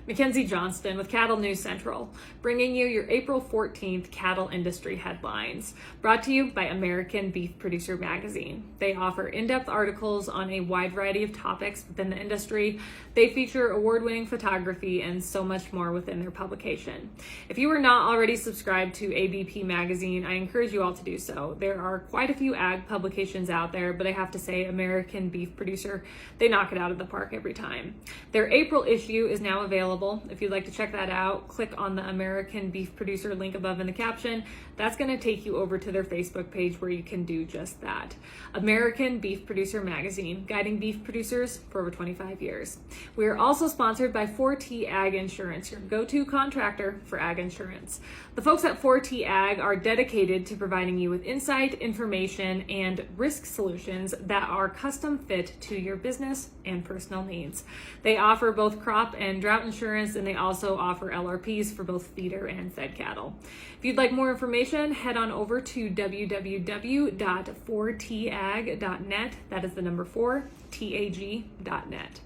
Mackenzie Johnston with Cattle News Central, bringing you your April 14th cattle industry headlines, brought to you by American Beef Producer Magazine. They offer in-depth articles on a wide variety of topics within the industry. They feature award-winning photography and so much more within their publication. If you are not already subscribed to ABP Magazine, I encourage you all to do so. There are quite a few ag publications out there, but I have to say American Beef Producer, they knock it out of the park every time. Their April issue is now available. If you'd like to check that out, click on the American Beef Producer link above in the caption. That's going to take you over to their Facebook page where you can do just that. American Beef Producer Magazine, guiding beef producers for over 25 years. We are also sponsored by 4T Ag Insurance, your go-to contractor for ag insurance. The folks at 4T Ag are dedicated to providing you with insight, information, and risk solutions that are custom fit to your business and personal needs. They offer both crop and drought insurance, and they also offer LRPs for both feeder and fed cattle. If you'd like more information, head on over to www.4tag.net. That is the number 4tag.net.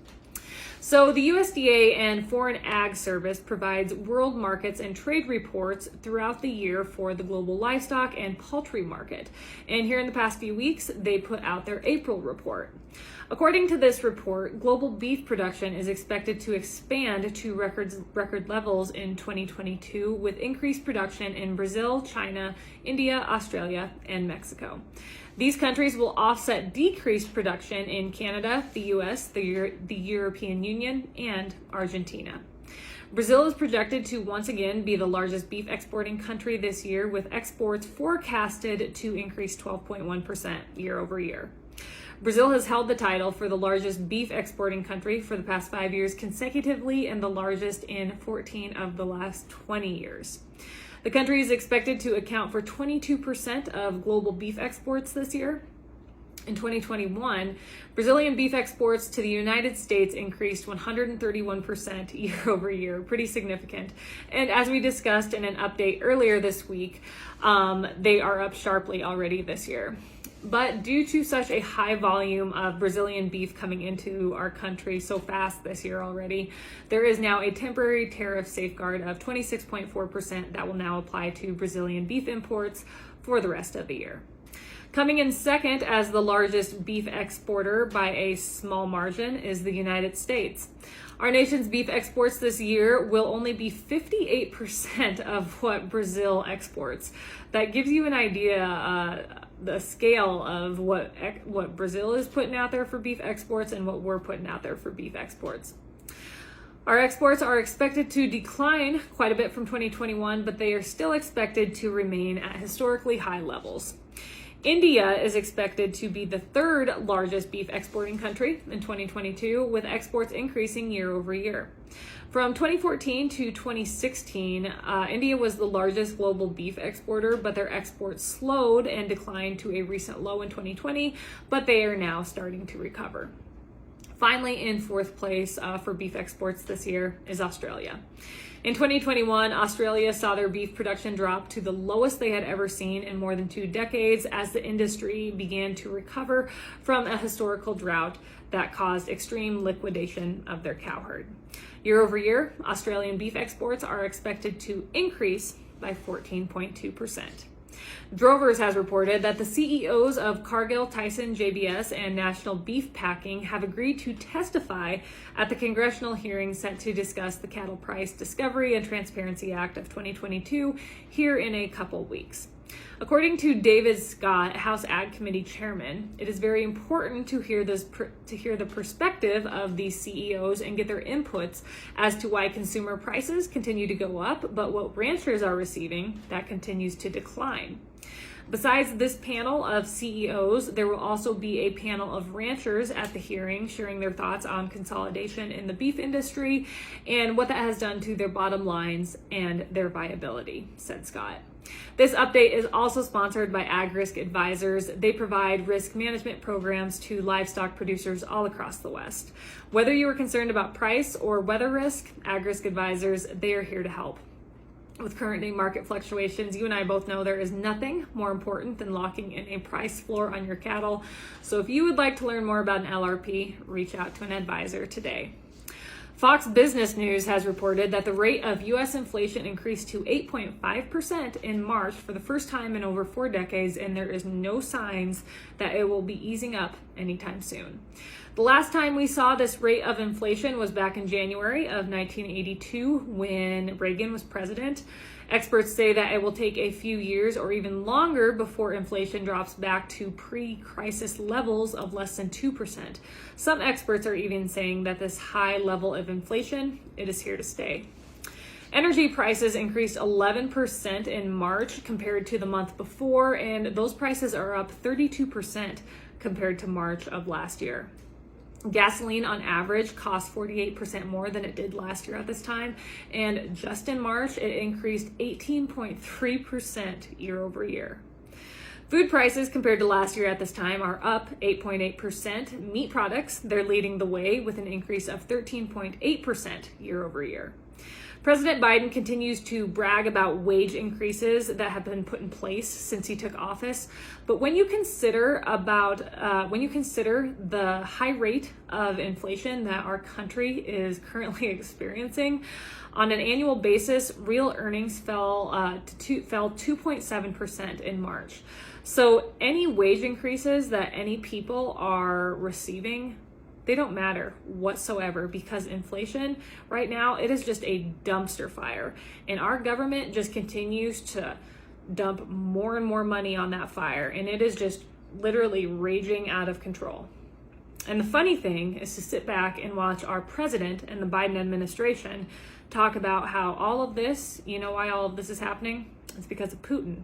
So the USDA and Foreign Ag Service provides world markets and trade reports throughout the year for the global livestock and poultry market. And here in the past few weeks, they put out their April report. According to this report, global beef production is expected to expand to record levels in 2022 with increased production in Brazil, China, India, Australia, and Mexico. These countries will offset decreased production in Canada, the US, the European Union, and Argentina. Brazil is projected to once again be the largest beef exporting country this year, with exports forecasted to increase 12.1% year over year. Brazil has held the title for the largest beef exporting country for the past 5 years consecutively and the largest in 14 of the last 20 years. The country is expected to account for 22% of global beef exports this year. In 2021, Brazilian beef exports to the United States increased 131% year over year, pretty significant. And as we discussed in an update earlier this week, they are up sharply already this year. But due to such a high volume of Brazilian beef coming into our country so fast this year already, there is now a temporary tariff safeguard of 26.4% that will now apply to Brazilian beef imports for the rest of the year. Coming in second as the largest beef exporter by a small margin is the United States. Our nation's beef exports this year will only be 58% of what Brazil exports. That gives you an idea the scale of what Brazil is putting out there for beef exports and what we're putting out there for beef exports. Our exports are expected to decline quite a bit from 2021, but they are still expected to remain at historically high levels. India is expected to be the third largest beef exporting country in 2022, with exports increasing year over year. From 2014 to 2016, India was the largest global beef exporter, but their exports slowed and declined to a recent low in 2020, but they are now starting to recover. Finally, in fourth place for beef exports this year is Australia. In 2021, Australia saw their beef production drop to the lowest they had ever seen in more than 2 decades as the industry began to recover from a historical drought that caused extreme liquidation of their cow herd. Year over year, Australian beef exports are expected to increase by 14.2%. Drovers has reported that the CEOs of Cargill, Tyson, JBS, and National Beef Packing have agreed to testify at the congressional hearing set to discuss the Cattle Price Discovery and Transparency Act of 2022 here in a couple weeks. According to David Scott, House Ag Committee Chairman, it is very important to hear the perspective of these CEOs and get their inputs as to why consumer prices continue to go up, but what ranchers are receiving that continues to decline. Besides this panel of CEOs, there will also be a panel of ranchers at the hearing sharing their thoughts on consolidation in the beef industry and what that has done to their bottom lines and their viability, said Scott. This update is also sponsored by Ag Risk Advisors. They provide risk management programs to livestock producers all across the West. Whether you are concerned about price or weather risk, Ag Risk Advisors, they are here to help. With current day market fluctuations, you and I both know there is nothing more important than locking in a price floor on your cattle. So if you would like to learn more about an LRP, reach out to an advisor today. Fox Business News has reported that the rate of U.S. inflation increased to 8.5% in March for the first time in over 4 decades, and there is no signs that it will be easing up anytime soon. The last time we saw this rate of inflation was back in January of 1982 when Reagan was president. Experts say that it will take a few years or even longer before inflation drops back to pre-crisis levels of less than 2%. Some experts are even saying that this high level of inflation, it is here to stay. Energy prices increased 11% in March compared to the month before, and those prices are up 32% compared to March of last year. Gasoline on average cost 48% more than it did last year at this time, and just in March it increased 18.3% year over year. Food prices compared to last year at this time are up 8.8%. Meat products, they're leading the way with an increase of 13.8% year over year. President Biden continues to brag about wage increases that have been put in place since he took office. But when you consider the high rate of inflation that our country is currently experiencing, on an annual basis, real earnings fell 2.7% in March. So any wage increases that any people are receiving, they don't matter whatsoever, because inflation right now, it is just a dumpster fire. And our government just continues to dump more and more money on that fire. And it is just literally raging out of control. And the funny thing is to sit back and watch our president and the Biden administration talk about how all of this, you know why all of this is happening? It's because of Putin.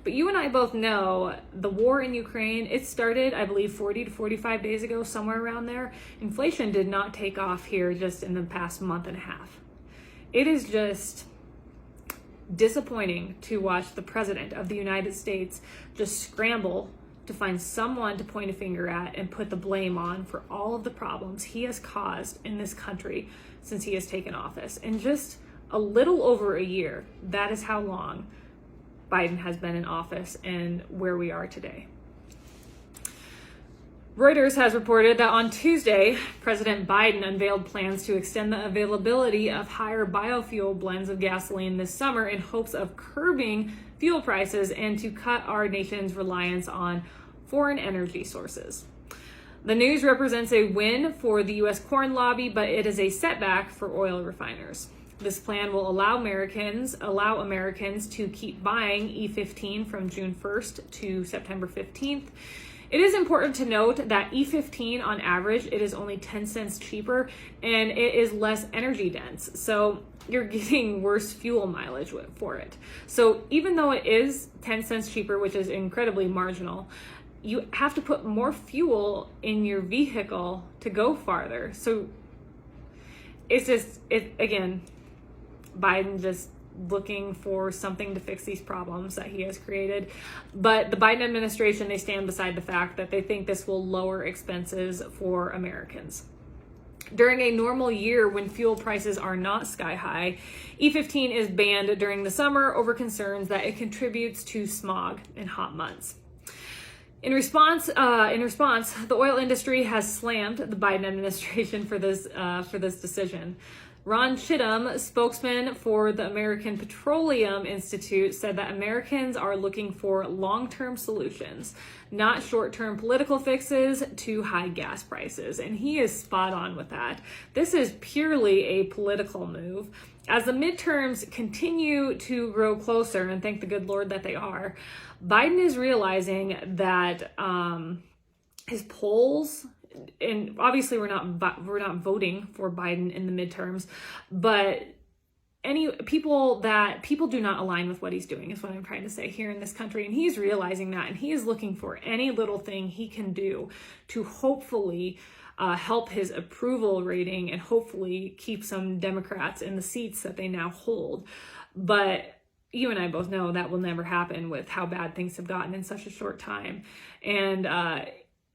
But you and I both know the war in Ukraine, it started, I believe, 40 to 45 days ago, somewhere around there. Inflation did not take off here just in the past month and a half. It is just disappointing to watch the president of the United States just scramble to find someone to point a finger at and put the blame on for all of the problems he has caused in this country since he has taken office. In just a little over a year, that is how long Biden has been in office and where we are today. Reuters has reported that on Tuesday, President Biden unveiled plans to extend the availability of higher biofuel blends of gasoline this summer in hopes of curbing fuel prices and to cut our nation's reliance on foreign energy sources. The news represents a win for the U.S. corn lobby, but it is a setback for oil refiners. This plan will allow Americans to keep buying E15 from June 1st to September 15th. It is important to note that E15 on average, it is only 10 cents cheaper and it is less energy dense. So you're getting worse fuel mileage for it. So even though it is 10 cents cheaper, which is incredibly marginal, you have to put more fuel in your vehicle to go farther. So it's just, again, Biden just looking for something to fix these problems that he has created. But the Biden administration, they stand beside the fact that they think this will lower expenses for Americans. During a normal year when fuel prices are not sky high, E15 is banned during the summer over concerns that it contributes to smog in hot months. In response, the oil industry has slammed the Biden administration for this decision. Ron Chittum, spokesman for the American Petroleum Institute, said that Americans are looking for long-term solutions, not short-term political fixes to high gas prices. And he is spot on with that. This is purely a political move. As the midterms continue to grow closer, and thank the good Lord that they are, Biden is realizing that his polls, and obviously we're not voting for Biden in the midterms, but people do not align with what he's doing is what I'm trying to say here in this country. And he's realizing that, and he is looking for any little thing he can do to hopefully help his approval rating and hopefully keep some Democrats in the seats that they now hold. But you and I both know that will never happen with how bad things have gotten in such a short time. And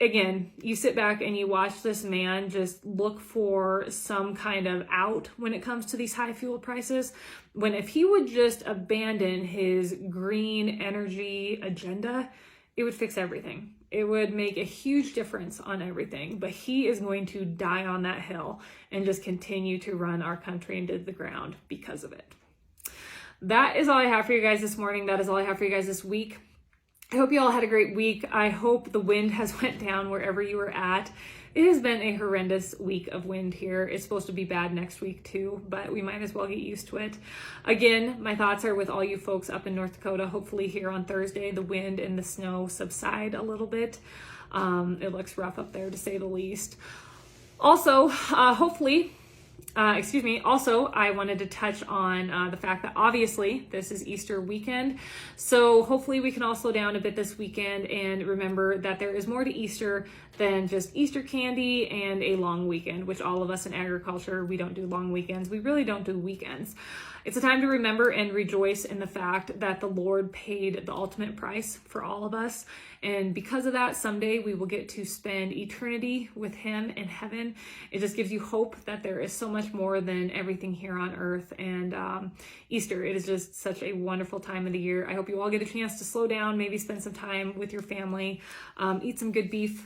again, you sit back and you watch this man just look for some kind of out when it comes to these high fuel prices, when if he would just abandon his green energy agenda, it would fix everything. It would make a huge difference on everything, but he is going to die on that hill and just continue to run our country into the ground because of it. That is all I have for you guys this morning. That is all I have for you guys this week. I hope you all had a great week. I hope the wind has went down wherever you were at. It has been a horrendous week of wind here. It's supposed to be bad next week too, but we might as well get used to it. Again, my thoughts are with all you folks up in North Dakota. Hopefully here on Thursday, the wind and the snow subside a little bit. It looks rough up there to say the least. Also, Also, I wanted to touch on the fact that obviously this is Easter weekend. So hopefully we can all slow down a bit this weekend and remember that there is more to Easter than just Easter candy and a long weekend, which all of us in agriculture, we don't do long weekends. We really don't do weekends. It's a time to remember and rejoice in the fact that the Lord paid the ultimate price for all of us. And because of that, someday we will get to spend eternity with him in heaven. It just gives you hope that there is so much more than everything here on earth. And Easter, it is just such a wonderful time of the year. I hope you all get a chance to slow down, maybe spend some time with your family, eat some good beef,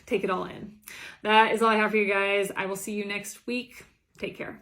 take it all in. That is all I have for you guys. I will see you next week. Take care.